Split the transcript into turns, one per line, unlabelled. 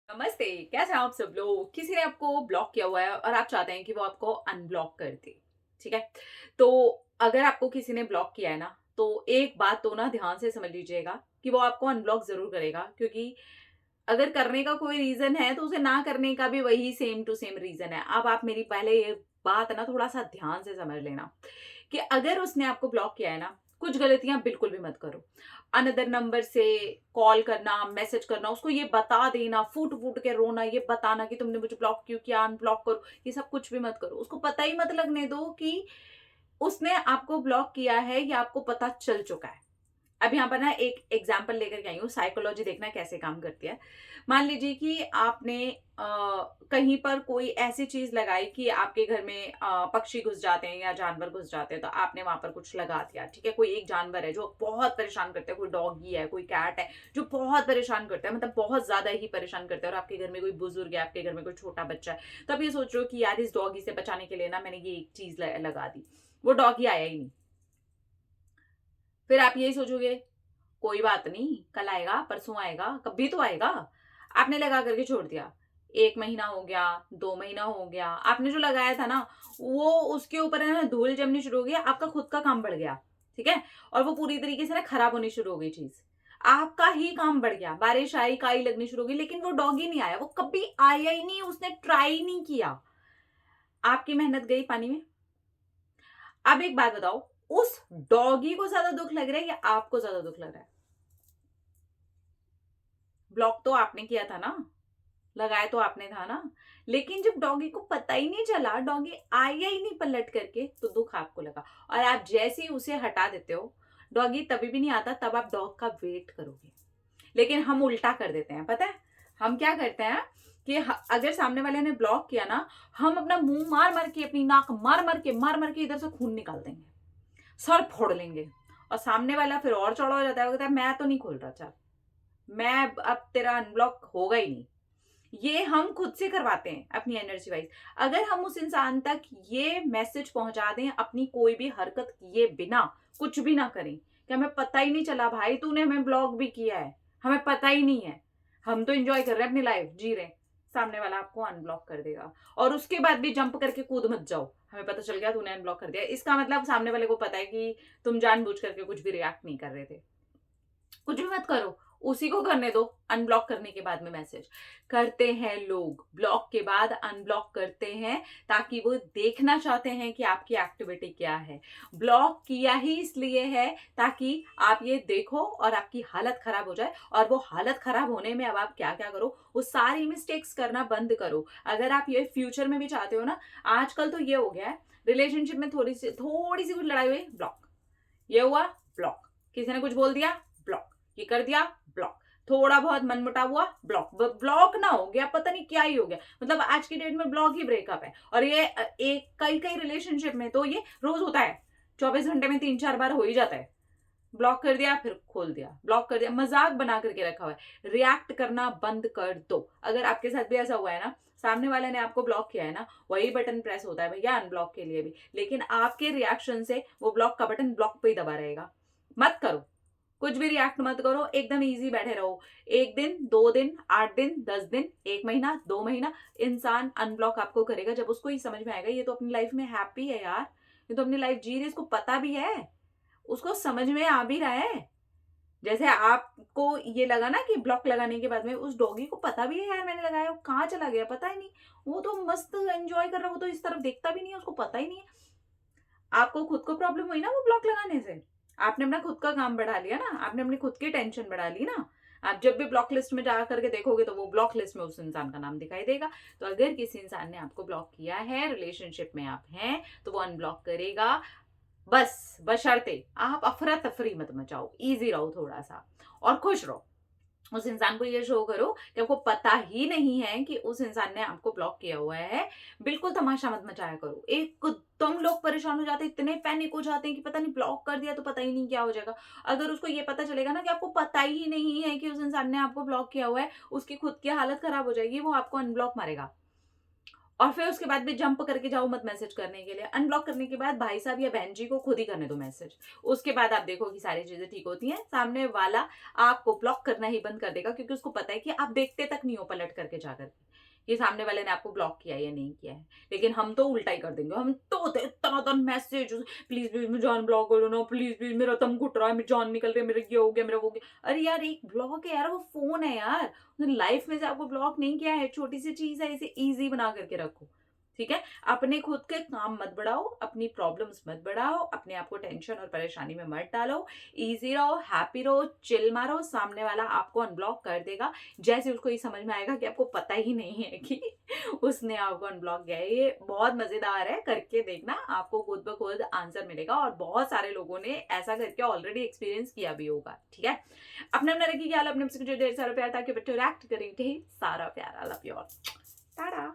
नमस्ते। कैसे हैं आप सब लोग? किसी ने आपको ब्लॉक किया हुआ है और आप चाहते हैं कि वो आपको अनब्लॉक कर दे। ठीक है? तो अगर आपको किसी ने ब्लॉक किया है ना, तो एक बात तो ना ध्यान से समझ लीजिएगा कि वो आपको अनब्लॉक ज़रूर करेगा, क्योंकि अगर करने का कोई रीज़न है तो उसे ना करने का भी वही सेम टू सेम रीज़न है। अब आप मेरी पहले ये बात ना थोड़ा-सा ध्यान से समझ लेना कि अगर उसने आपको ब्लॉक किया है ना, कुछ गलतियाँ बिल्कुल भी मत करो। अनदर नंबर से कॉल करना, मैसेज करना, उसको ये बता देना, फूट-फूट के रोना, ये बताना कि तुमने मुझे ब्लॉक क्यों किया, अनब्लॉक करो, ये सब कुछ भी मत करो। उसको पता ही मत लगने दो कि उसने आपको ब्लॉक किया है, या आपको पता चल चुका है। अब यहाँ पर ना एक एग्जाम्पल लेकर के आई हूँ, साइकोलॉजी देखना कैसे काम करती है। मान लीजिए कि आपने कहीं पर कोई ऐसी चीज लगाई कि आपके घर में पक्षी घुस जाते हैं या जानवर घुस जाते हैं, तो आपने वहां पर कुछ लगा दिया। ठीक है? कोई एक जानवर है जो बहुत परेशान करता है, कोई डॉगी है, कोई कैट है जो बहुत परेशान करता है, मतलब बहुत ज्यादा ही परेशान करता है, और आपके घर में कोई बुजुर्ग है, आपके घर में कोई छोटा बच्चा है, तो आप ये सोच रहे हो कि यार इस डॉगी से बचाने के लिए ना मैंने ये एक चीज लगा दी। वो डॉगी आया ही नहीं। फिर आप यही सोचोगे, कोई बात नहीं, कल आएगा, परसों आएगा, कभी तो आएगा। आपने लगा करके छोड़ दिया। 1 महीना हो गया, 2 महीना हो गया, आपने जो लगाया था ना, वो उसके ऊपर है ना धूल जमनी शुरू हो गई, आपका खुद का काम बढ़ गया। ठीक है? और वो पूरी तरीके से ना खराब होनी शुरू हो गई चीज़। आपका ही काम बढ़ गया, बारिश आई, काई लगनी शुरू हो गई, लेकिन वो डॉगी नहीं आया, वो कभी आया ही नहीं, उसने ट्राई नहीं किया। आपकी मेहनत गई पानी में। अब एक बात बताओ, उस डॉगी को ज़्यादा दुःख लग रहा है या आपको ज़्यादा दुःख लग रहा है? ब्लॉक तो आपने किया था ना, लगाया तो आपने था ना। लेकिन जब डॉगी को पता ही नहीं चला, डॉगी आया ही नहीं पलट करके, तो दुख आपको लगा। और आप जैसे ही उसे हटा देते हो, डॉगी तभी भी नहीं आता, तब आप डॉग का वेट करोगे। लेकिन हम उल्टा कर देते हैं, पता है? हम क्या करते हैं कि अगर सामने वाले ने ब्लॉक किया ना, हम अपना मुंह मार मार के, अपनी नाक मार मार के इधर से खून निकाल देंगे, सर फोड़ लेंगे। और सामने वाला फिर और चौड़ा हो जाता है, वो कहता है मैं तो नहीं खोल रहा, चल मैं अब तेरा अनब्लॉक होगा ही नहीं। ये हम खुद से करवाते हैं अपनी एनर्जी वाइज। अगर हम उस इंसान तक ये मैसेज पहुंचा दें अपनी कोई भी हरकत किए बिना, कुछ भी ना करें, कि हमें पता ही नहीं चला भाई, तूने हमें ब्लॉक भी किया है, हमें पता ही नहीं है, हम तो एंजॉय कर रहे हैं, अपनी लाइफ जी रहे हैं, सामने वाला आपको अनब्लॉक कर देगा। और उसके बाद भी जंप करके कूद मत जाओ, हमें पता चल गया तूने अनब्लॉक कर दिया, इसका मतलब सामने वाले को पता है कि तुम जानबूझ करके कुछ भी रिएक्ट नहीं कर रहे थे। कुछ भी मत करो, उसी को करने दो। अनब्लॉक करने के बाद में मैसेज करते हैं लोग, ब्लॉक के बाद अनब्लॉक करते हैं, ताकि वो देखना चाहते हैं कि आपकी एक्टिविटी क्या है। ब्लॉक किया ही इसलिए है ताकि आप ये देखो और आपकी हालत खराब हो जाए, और वो हालत खराब होने में अब आप क्या क्या करो, वो सारी मिस्टेक्स करना बंद करो। अगर आप ये फ्यूचर में भी चाहते हो ना, आजकल तो ये हो गया है, रिलेशनशिप में थोड़ी सी कुछ लड़ाई हुई, ब्लॉक, ये हुआ, ब्लॉक, किसी ने कुछ बोल दिया, ब्लॉक, ये कर दिया, ब्लॉक, थोड़ा बहुत मनमुटाव हुआ, ब्लॉक। ब्लॉक ना हो गया, पता नहीं क्या ही हो गया, मतलब आज की डेट में ब्लॉक ही ब्रेकअप है। और ये एक कई कई रिलेशनशिप में तो ये रोज होता है, 24 घंटे में 3-4 बार हो ही जाता है। ब्लॉक कर दिया, फिर खोल दिया, ब्लॉक कर दिया, मजाक बना करके रखा हुआ है। रिएक्ट करना बंद कर दो। अगर आपके साथ भी ऐसा हुआ है ना, सामने वाले ने आपको ब्लॉक किया है ना, वही बटन प्रेस होता है भैया अनब्लॉक के लिए भी, लेकिन आपके रिएक्शन से वो ब्लॉक का बटन ब्लॉक पे ही दबा रहेगा। मत करो, कुछ भी रिएक्ट मत करो, एकदम इजी बैठे रहो। 1 दिन, 2 दिन, 8 दिन, 10 दिन, 1 महीना, 2 महीना, इंसान अनब्लॉक आपको करेगा जब उसको ही समझ में आएगा ये तो अपनी लाइफ में हैप्पी है यार, ये तो अपनी लाइफ जी रही है, इसको पता भी है, उसको समझ में आ भी रहा है। जैसे आपको ये लगा ना कि ब्लॉक लगाने के बाद में उस डॉगी को पता भी है यार मैंने लगाया, वो कहाँ चला गया पता ही नहीं, वो तो मस्त एंजॉय कर रहा है, वो तो इस तरफ देखता भी नहीं है, उसको पता ही नहीं है। आपको खुद को प्रॉब्लम हुई ना वो ब्लॉक लगाने से, आपने अपना खुद का काम बढ़ा लिया ना, आपने अपनी खुद की टेंशन बढ़ा ली ना। आप जब भी ब्लॉक लिस्ट में जा करके देखोगे तो वो ब्लॉक लिस्ट में उस इंसान का नाम दिखाई देगा। तो अगर किसी इंसान ने आपको ब्लॉक किया है, रिलेशनशिप में आप हैं, तो वो अनब्लॉक करेगा। बस बशर्ते आप अफरा तफरी मत मचाओ, इजी रहो थोड़ा सा और खुश रहो। उस इंसान को ये शो करो कि आपको पता ही नहीं है कि उस इंसान ने आपको ब्लॉक किया हुआ है। बिल्कुल तमाशा मत मचाया करो, एकदम लोग परेशान हो जाते हैं, इतने पैनिक हो जाते हैं कि पता नहीं ब्लॉक कर दिया तो पता ही नहीं क्या हो जाएगा। अगर उसको ये पता चलेगा ना कि आपको पता ही नहीं है कि उस इंसान ने आपको ब्लॉक किया हुआ है, उसकी खुद की हालत खराब हो जाएगी, वो आपको अनब्लॉक मारेगा। और फिर उसके बाद भी जंप करके जाओ मत मैसेज करने के लिए। अनब्लॉक करने के बाद भाई साहब या बहन जी को खुद ही करने दो मैसेज। उसके बाद आप देखो कि सारी चीजें ठीक होती हैं। सामने वाला आपको ब्लॉक करना ही बंद कर देगा, क्योंकि उसको पता है कि आप देखते तक नहीं हो पलट करके जाकर के कि सामने वाले ने आपको ब्लॉक किया या नहीं किया है। लेकिन हम तो उल्टा ही कर देंगे, हम तो इतना मैसेज, प्लीज प्लीज मुझे अनब्लॉक करो ना, प्लीज प्लीज मेरा दम घुट रहा है, मेरी जान निकल रही है, मेरा ये हो गया, मेरा वो हो गया। अरे यार एक ब्लॉक है यार, वो फोन है यार, लाइफ में से आपको ब्लॉक नहीं किया है, छोटी सी चीज है, इसे इजी बना करके रखो। ठीक है, अपने खुद के काम मत बढ़ाओ, अपनी प्रॉब्लम्स मत बढ़ाओ, अपने आप को टेंशन और परेशानी में मत डालो। इजी रहो, हैप्पी रहो, चिल मारो। सामने वाला आपको अनब्लॉक कर देगा जैसे उसको ये समझ में आएगा कि आपको पता ही नहीं है कि उसने आपको अनब्लॉक किया है। ये बहुत मजेदार है, करके देखना, आपको खुद ब खुद आंसर मिलेगा। और बहुत सारे लोगों ने ऐसा करके ऑलरेडी एक्सपीरियंस किया भी होगा। ठीक है, अपने अपना रखिए ख्याल, अपने आपसे ढेर सारा प्यार, ताकि बच्चों रिएक्ट करें। सारा प्यार, लव यू ऑल, टाटा।